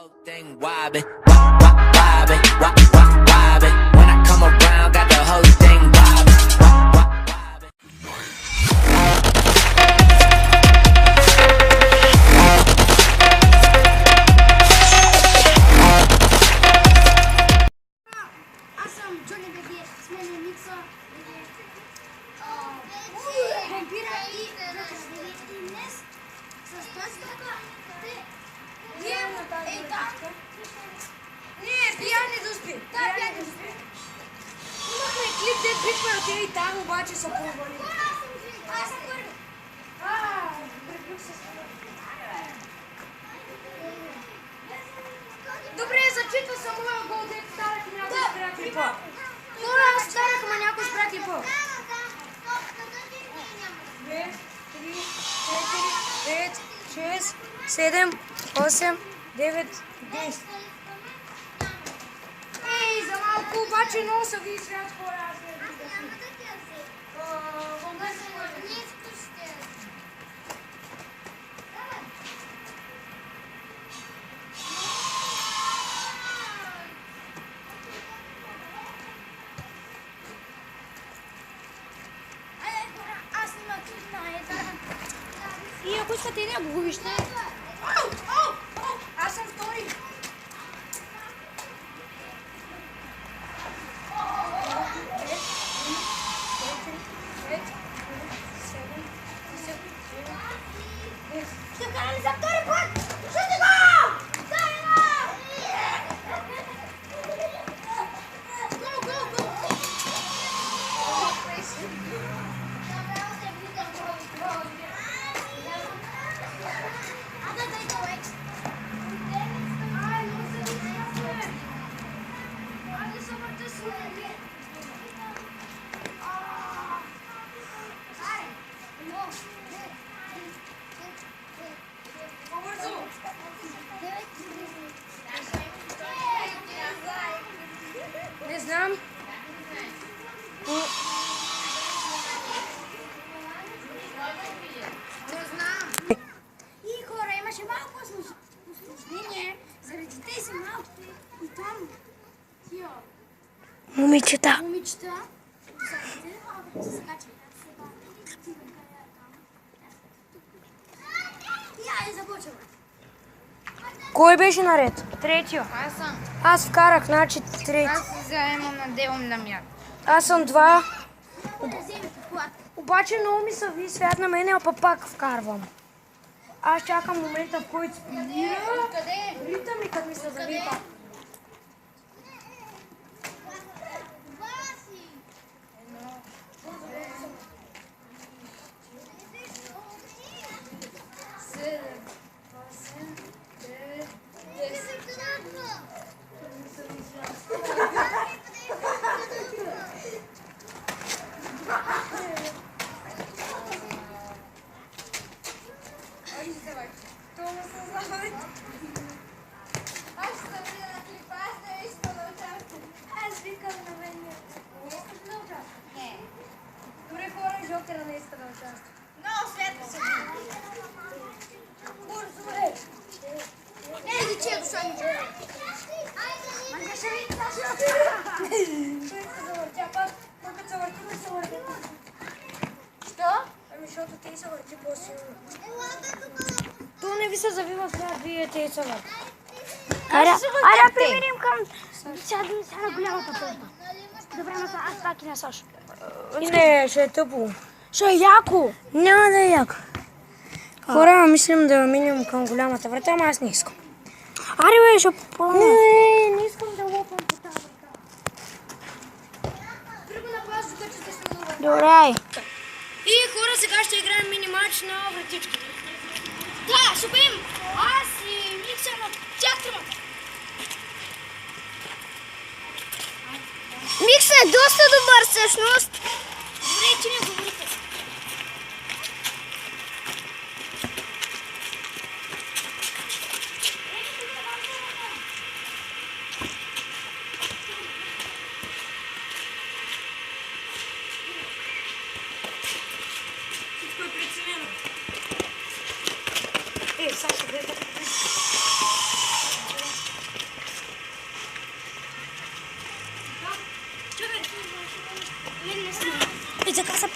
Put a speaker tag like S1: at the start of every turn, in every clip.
S1: whole thing wobbin', wobbin', wobbin'. When I come around, got the whole thing wobbin', wobbin'.
S2: Аз съм Джони Беби, с мен е Микса, Вампира и Ветера. И днес с тази така ей там. Не, Пиян не доспи. Да, Пиян не доспи. Имахме клип, де прикварате и там, обаче са провали. Аз съм първи. Преклюк се добре, зачитва се моя гол, дето старах и някой спря клипа. Моля, аз старах, ама някой спря клипа. 2, 3, 4, 5, 6, 7, 8, 9, 10. Ей, за малко обаче много са ви свят хора. Аз не видя. И ако искате да го вижте. Аз съм втори. Ще карали за втори път! Шути го! Дай го! Гол! Не знам. И хора, имаше малко осложнение заради тези малки и там тия момичета. Я започвам. Кой беше наред? Третио.
S3: Аз съм.
S2: Аз вкарах, значи трети.
S3: Аз заемам на делом на място.
S2: Аз съм 2. Обаче много ми се ви свят на мене, а пак вкарвам. Аз чакам момента, в който спира. Ритъм и като ми се завита. Аз викам на мен. Не искаш да участваш? Не. Добре, хора, Жокера не иска да участва.
S3: Много светло се
S2: Бързо е! Ей, дече, дошла ми че! Майка ще ви кажа! Той иска да въртя пак, като се върти, да се върти. Що? Ами, защото те се върти по-силно. То не ви се завива сега, вие те се върти. Айде, примерим към... Сега на голямата първа. Добре, но аз пак и не Саш. Не, ще е тъпо. Ще е яко. Няма да е яко. Хора, мислим да минем към голямата врата, ама аз не искам. Аре бе, ще попълна. Не искам да лопам по тази врата. Тръгна на пас, докато ще се навърна. Добре. И хора, сега ще играем мини-матч на вратички. Да, ще бъдем аз и Микса на тях тримата.
S4: Микса е доста добър всъщност.
S2: Добре, че не говорите. Всичко е преценено. Саша, гледай.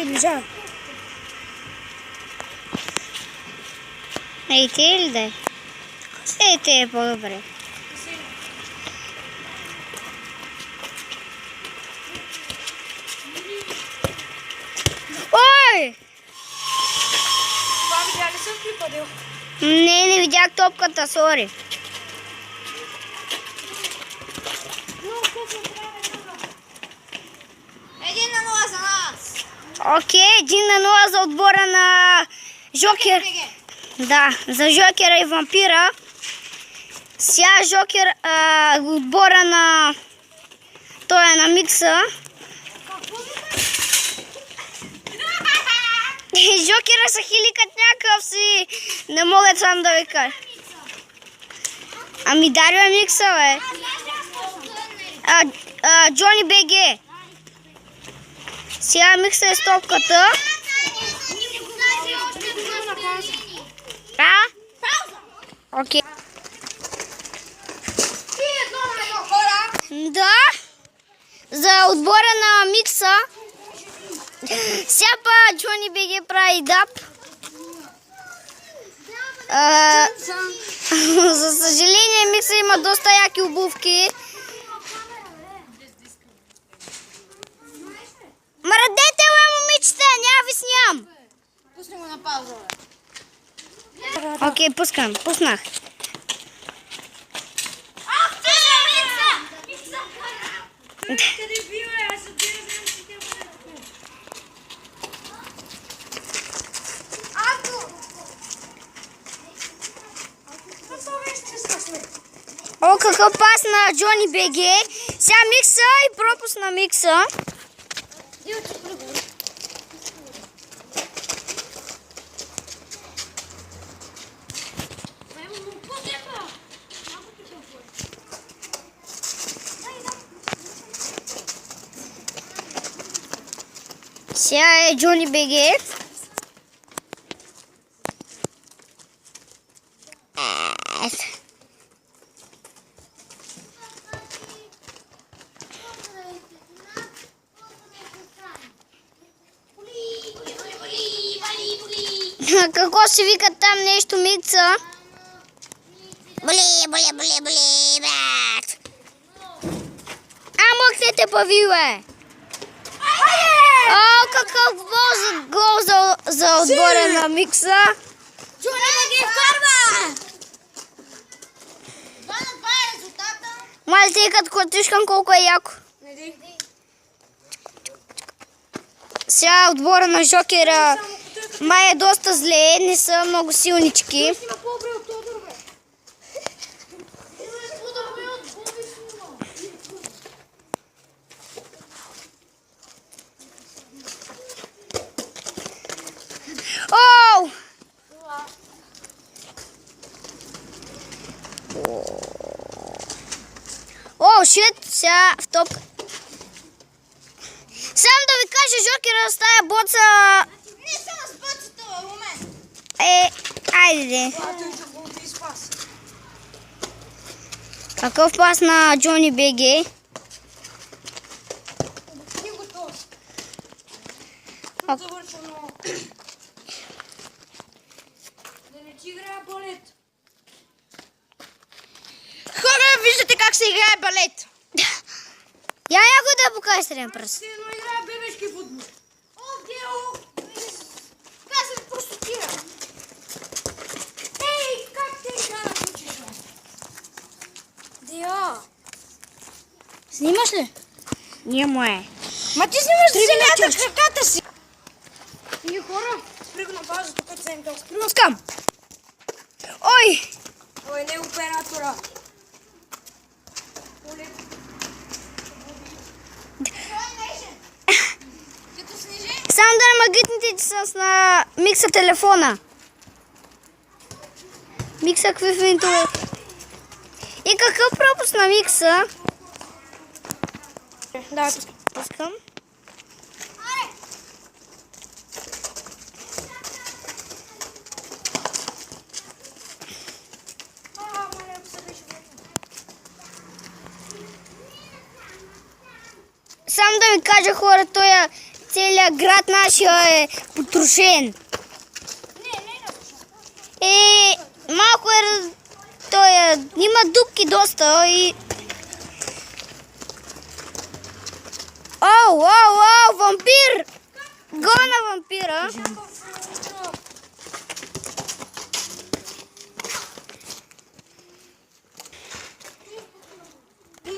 S2: приближава.
S4: Ей, ти или да е? Ей, те е по-добре. Ой!
S2: Това видя ли съм клипа, Дел?
S4: Не видях топката, сори.
S3: Един на нула за нас.
S4: Окей, 1-0 за отбора на Жокер. Да, за Жокера и Вампира. Сега Жокер, отбора на... Той е на Микса. И Жокера са хиликат някакъв си. Не мога сам да ви кажа. Ами Дарио е Микса, бе. Джони БГ. Сега Микса е стопката. А? Окей. Да. За отбора на Микса. Сега па Джони БГ прави дап. За съжаление Микса има доста яки обувки. Мрадете, бе, момичета, няма ви сням.
S3: Пусни го на пауза.
S4: Окей, пуснах.
S2: Къде бива, аз се бира, знам, че те бъде.
S4: О, какъв пас на Джони БГ. Сега Микса и пропуск на Микса. Сега е Джони БГ. Какво се вика там нещо, Микса? Боли, брат. Мъкне те пави, бе. О, какъв гол за отбора на Микса.
S3: Джони да ги вкарва! 2 на 2 е резултата.
S4: Мали те като клатишкам колко е яко. Сега отбора на Жокера май е доста зле, не са много силнички.
S2: Има по-добре от Тодор, бе.
S4: Оу! О, шит, сега в топ. Само да ви кажа, Жокера с тая боца...
S3: Не са на спъцата в момент.
S4: Айде. Какъв пас на Джони БГ?
S2: Завършено. Да не ти играе балет.
S3: Хора, виждате как се играе балет.
S4: Я някой да покаже среден пръст.
S2: Все едно играе бебешки футбол. О, Гео!
S3: Казвам, просто тира.
S2: Ей, как те игра учиш? Дио!
S4: Снимаш ли? Няма е.
S3: Ма ти снимаш земята краката си.
S2: И хора, спри го на база, тук се им толкова.
S4: Пускам. Ой!
S2: Ой, не оператора.
S3: Като снижи.
S4: Само да не магитните с на Микса телефона. Микса какви финтове. И какъв пропуск на Микса?
S2: Да,
S4: Пускам. Само да ви кажа, хора, той целият град нашия е потрошен. Малко е... Той е... Има дупки доста и... Оу, вампир! Гона вампира!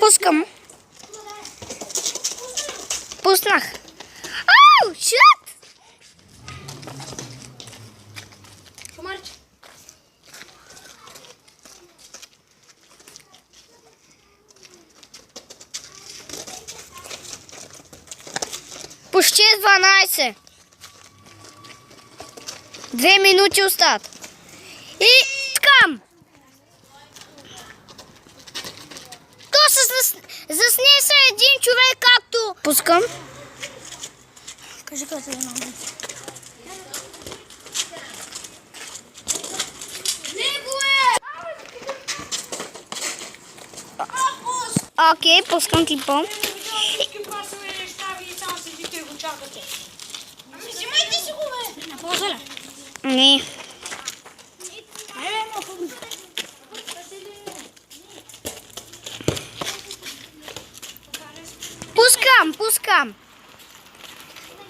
S4: Пускам. Пуснах. Ау, шит!
S2: Комарче.
S4: Почти 12. 2 минути остават. И ткам! То се засне се един човек, както... Пускам.
S2: Кажи къде е много.
S4: Окей, пускам типа.
S3: Взимайте си го, бе.
S2: На полза.
S4: Не. Пускам.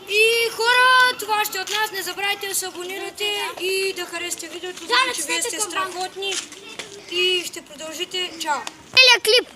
S2: И хора, това ще от нас. Не забравяйте да се абонирате и да харесате видеото, защото вие сте страхотни и ще продължите. Чао!
S4: Целият клип.